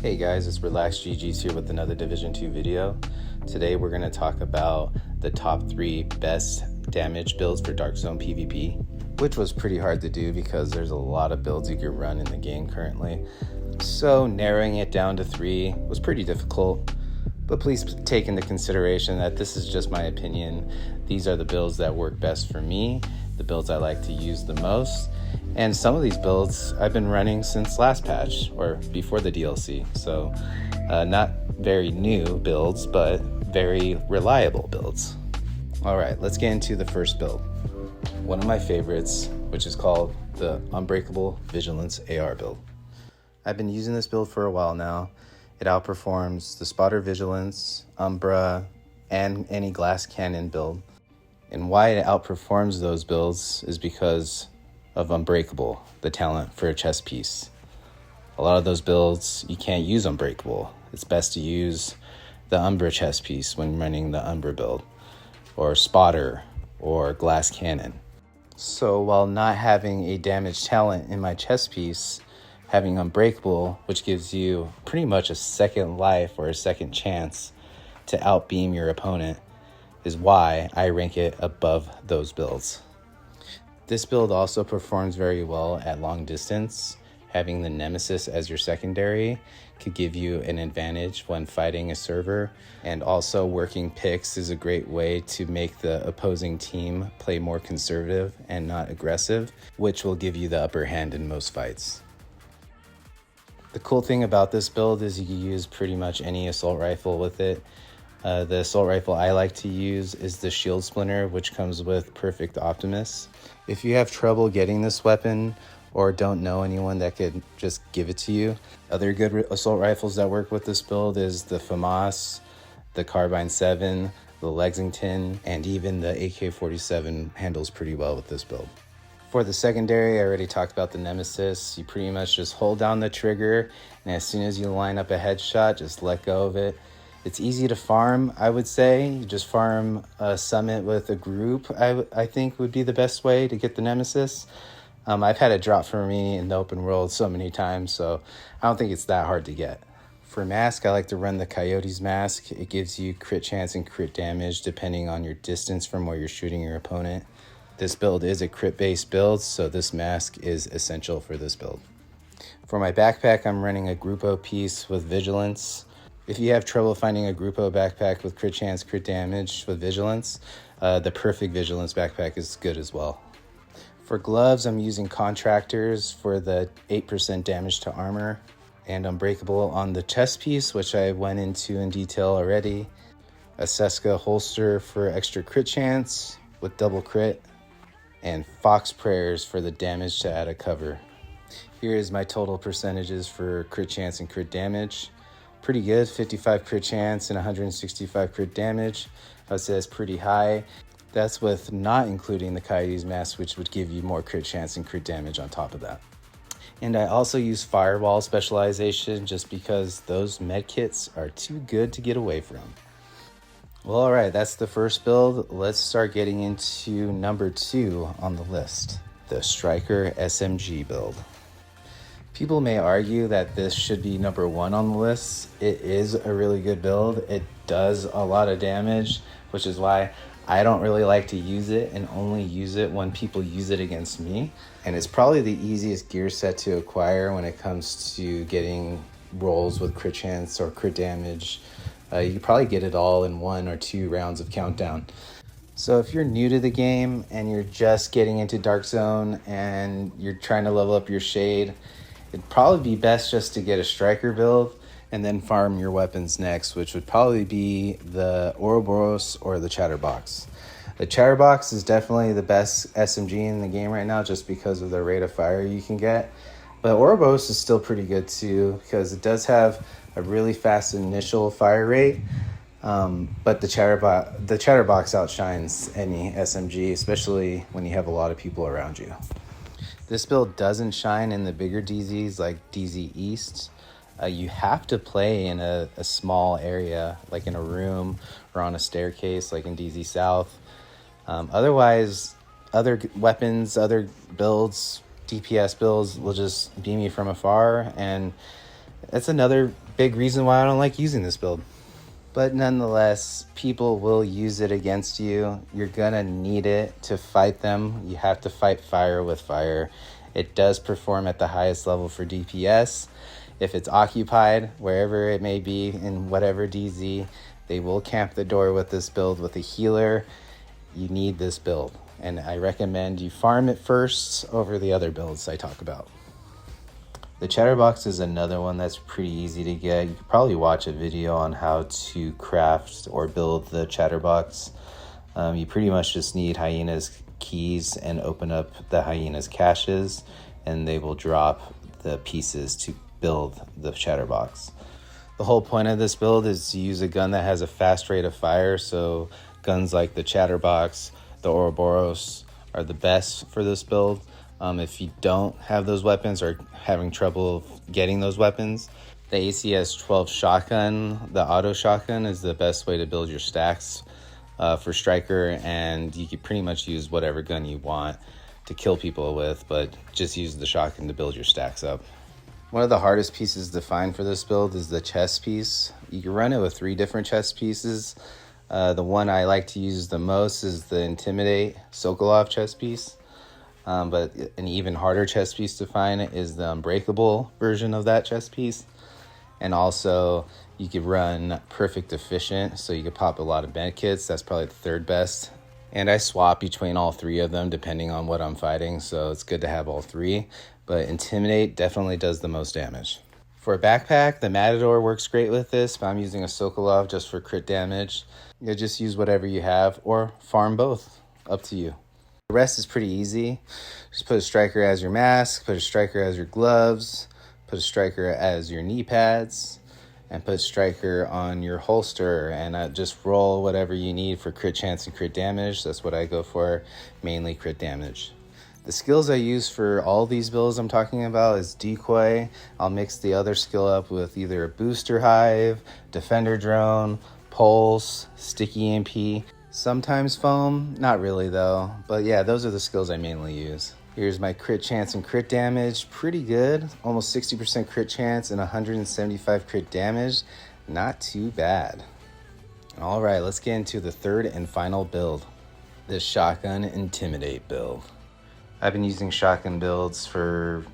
Hey guys, it's Relaxed GG's here with another Division 2 video. Today we're going to talk about the top 3 best damage builds for Darkzone PvP, which was pretty hard to do because there's a lot of builds you can run in the game currently. So narrowing it down to 3 was pretty difficult, but please take into consideration that this is just my opinion. These are the builds that work best for me, the builds I like to use the most. And some of these builds I've been running since last patch or before the DLC. So not very new builds, but very reliable builds. All right, let's get into the first build. One of my favorites, which is called the Unbreakable Vigilance AR build. I've been using this build for a while now. It outperforms the Spotter Vigilance, Umbra, and any glass cannon build. And why it outperforms those builds is because of Unbreakable, the talent for a chest piece. A lot of those builds, you can't use Unbreakable. It's best to use the Umbra chest piece when running the Umbra build, or Spotter, or Glass Cannon. So while not having a damage talent in my chest piece, having Unbreakable, which gives you pretty much a second life or a second chance to outbeam your opponent, is why I rank it above those builds. This build also performs very well at long distance. Having the Nemesis as your secondary could give you an advantage when fighting a server, and also working picks is a great way to make the opposing team play more conservative and not aggressive, which will give you the upper hand in most fights. The cool thing about this build is you can use pretty much any assault rifle with it. The assault rifle I like to use is the Shield Splinter, which comes with Perfect Optimus. If you have trouble getting this weapon or don't know anyone that could just give it to you, other good assault rifles that work with this build is the FAMAS, the Carbine 7, the Lexington, and even the AK-47 handles pretty well with this build. For the secondary, I already talked about the Nemesis. You pretty much just hold down the trigger, and as soon as you line up a headshot, just let go of it. It's easy to farm, I would say. You just farm a summit with a group, I think would be the best way to get the Nemesis. I've had it drop for me in the open world so many times, so I don't think it's that hard to get. For mask, I like to run the Coyote's mask. It gives you crit chance and crit damage depending on your distance from where you're shooting your opponent. This build is a crit-based build, so this mask is essential for this build. For my backpack, I'm running a Gruppo piece with Vigilance. If you have trouble finding a Gruppo backpack with crit chance, crit damage with Vigilance, the Perfect Vigilance backpack is good as well. For gloves, I'm using Contractors for the 8% damage to armor, and Unbreakable on the chest piece, which I went into in detail already. A Seska holster for extra crit chance with double crit, and Fox Prayers for the damage to add a cover. Here is my total percentages for crit chance and crit damage. Pretty good, 55 crit chance and 165 crit damage. I would say that's pretty high. That's with not including the Coyote's mask, which would give you more crit chance and crit damage on top of that. And I also use Firewall specialization just because those med kits are too good to get away from. Well, all right, that's the first build. Let's start getting into number 2 on the list, the Striker SMG build. People may argue that this should be number 1 on the list. It is a really good build. It does a lot of damage, which is why I don't really like to use it and only use it when people use it against me. And it's probably the easiest gear set to acquire when it comes to getting rolls with crit chance or crit damage. You can probably get it all in 1 or 2 rounds of countdown. So if you're new to the game and you're just getting into Darkzone and you're trying to level up your shade, it'd probably be best just to get a Striker build and then farm your weapons next, which would probably be the Ouroboros or the Chatterbox. The Chatterbox is definitely the best SMG in the game right now just because of the rate of fire you can get. But Ouroboros is still pretty good too because it does have a really fast initial fire rate. But the Chatterbox outshines any SMG, especially when you have a lot of people around you. This build doesn't shine in the bigger DZs like DZ East. You have to play in a small area, like in a room or on a staircase, like in DZ South. Otherwise, other weapons, other builds, DPS builds will just beam you from afar, and it's another big reason why I don't like using this build. But nonetheless, people will use it against you. You're gonna need it to fight them. You have to fight fire with fire. It does perform at the highest level for DPS. If it's occupied, wherever it may be, in whatever DZ, they will camp the door with this build with a healer. You need this build, and I recommend you farm it first over the other builds I talk about. The chatterbox is another one that's pretty easy to get. You could probably watch a video on how to craft or build the chatterbox. You pretty much just need hyenas keys and open up the hyenas caches, and they will drop the pieces to build the chatterbox. The whole point of this build is to use a gun that has a fast rate of fire, so guns like the chatterbox, the Ouroboros are the best for this build. If you don't have those weapons or having trouble getting those weapons, the ACS-12 shotgun, the auto shotgun, is the best way to build your stacks for striker, and you can pretty much use whatever gun you want to kill people with, but just use the shotgun to build your stacks up. One of the hardest pieces to find for this build is the chest piece. You can run it with 3 different chest pieces. The one I like to use the most is the Intimidate Sokolov chest piece. But an even harder chest piece to find is the Unbreakable version of that chest piece. And also, you could run Perfect Efficient, so you could pop a lot of med kits. That's probably the 3rd best. And I swap between all 3 of them depending on what I'm fighting, so it's good to have all 3. But Intimidate definitely does the most damage. For a backpack, the Matador works great with this, but I'm using a Sokolov just for crit damage. You'll just use whatever you have, or farm both. Up to you. The rest is pretty easy. Just put a striker as your mask, put a striker as your gloves, put a striker as your knee pads, and put a striker on your holster, and just roll whatever you need for crit chance and crit damage. That's what I go for, mainly crit damage. The skills I use for all these builds I'm talking about is Decoy. I'll mix the other skill up with either a Booster Hive, Defender Drone, Pulse, Sticky EMP, sometimes Foam. Not really though, but yeah, those are the skills I mainly use. Here's my crit chance and crit damage. Pretty good, almost 60% crit chance and 175 crit damage. Not too bad. All right, let's get into the 3rd and final build, the Shotgun Intimidate build. I've been using shotgun builds for,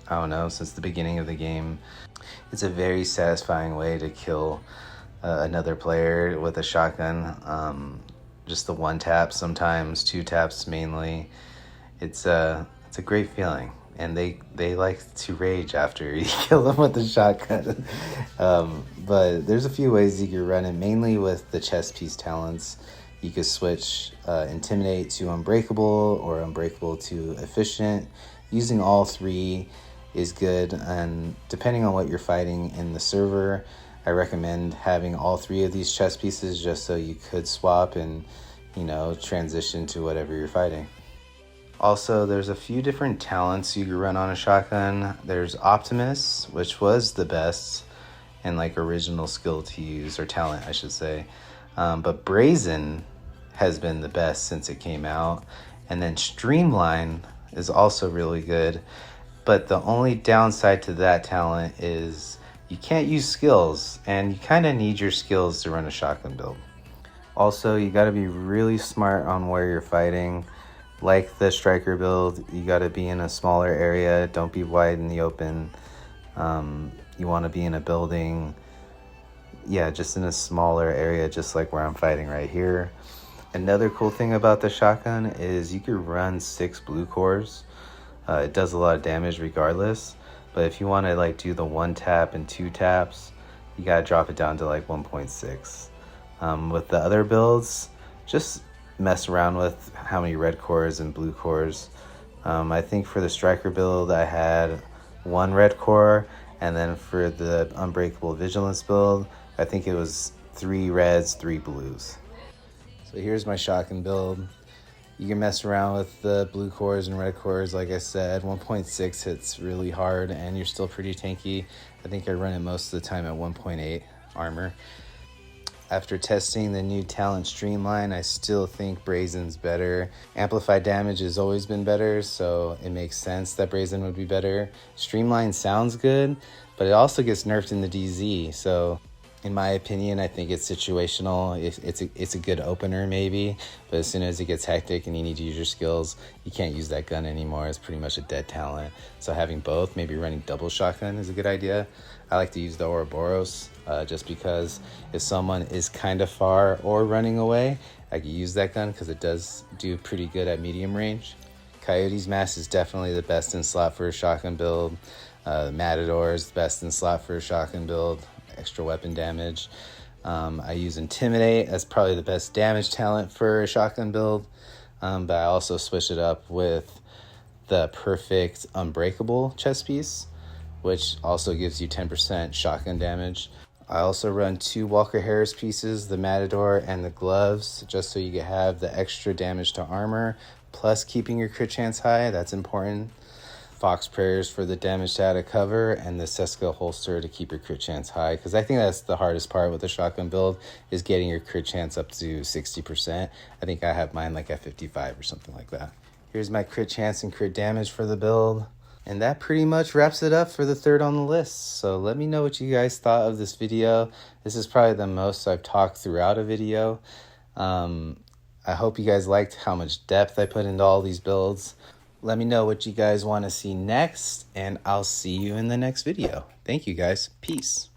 I don't know, since the beginning of the game. It's a very satisfying way to kill another player with a shotgun. Just the 1 tap, sometimes 2 taps mainly. It's a great feeling, and they like to rage after you kill them with the shotgun. But there's a few ways you can run it, mainly with the chest piece talents. You could switch Intimidate to Unbreakable or Unbreakable to Efficient. Using all 3 is good, and depending on what you're fighting in the server, I recommend having all 3 of these chest pieces just so you could swap and, transition to whatever you're fighting. Also, there's a few different talents you can run on a shotgun. There's Optimus, which was the best and original skill to use, or talent I should say. But Brazen has been the best since it came out. And then Streamline is also really good. But the only downside to that talent is you can't use skills, and you kind of need your skills to run a shotgun build. Also, you got to be really smart on where you're fighting. Like the striker build, you got to be in a smaller area. Don't be wide in the open. You want to be in a building. Yeah, just in a smaller area, just like where I'm fighting right here. Another cool thing about the shotgun is you can run 6 blue cores. It does a lot of damage regardless, but if you want to do the 1 tap and 2 taps, you gotta drop it down to 1.6. With the other builds, just mess around with how many red cores and blue cores. I think for the striker build I had 1 red core, and then for the Unbreakable Vigilance build I think it was 3 reds, 3 blues. So here's my shotgun build. You can mess around with the blue cores and red cores, like I said. 1.6 hits really hard, and you're still pretty tanky. I think I run it most of the time at 1.8 armor. After testing the new Talent Streamline, I still think Brazen's better. Amplified damage has always been better, so it makes sense that Brazen would be better. Streamline sounds good, but it also gets nerfed in the DZ, so in my opinion, I think it's situational. It's a good opener maybe, but as soon as it gets hectic and you need to use your skills, you can't use that gun anymore. It's pretty much a dead talent. So having both, maybe running double shotgun is a good idea. I like to use the Ouroboros just because if someone is kind of far or running away, I can use that gun because it does do pretty good at medium range. Coyote's Mask is definitely the best in slot for a shotgun build. Matador is the best in slot for a shotgun build. Extra weapon damage. I use Intimidate as probably the best damage talent for a shotgun build, but I also switch it up with the perfect Unbreakable chest piece, which also gives you 10% shotgun damage. I also run 2 Walker Harris pieces, the Matador and the gloves, just so you can have the extra damage to armor, plus keeping your crit chance high. That's important. Fox prayers for the damage to out of cover, and the Seska holster to keep your crit chance high, because I think that's the hardest part with the shotgun build, is getting your crit chance up to 60%. I think I have mine like at 55 or something like that. Here's my crit chance and crit damage for the build, and that pretty much wraps it up for the third on the list. So let me know what you guys thought of this video. This is probably the most I've talked throughout a video. I hope you guys liked how much depth I put into all these builds. Let me know what you guys want to see next, and I'll see you in the next video. Thank you guys. Peace.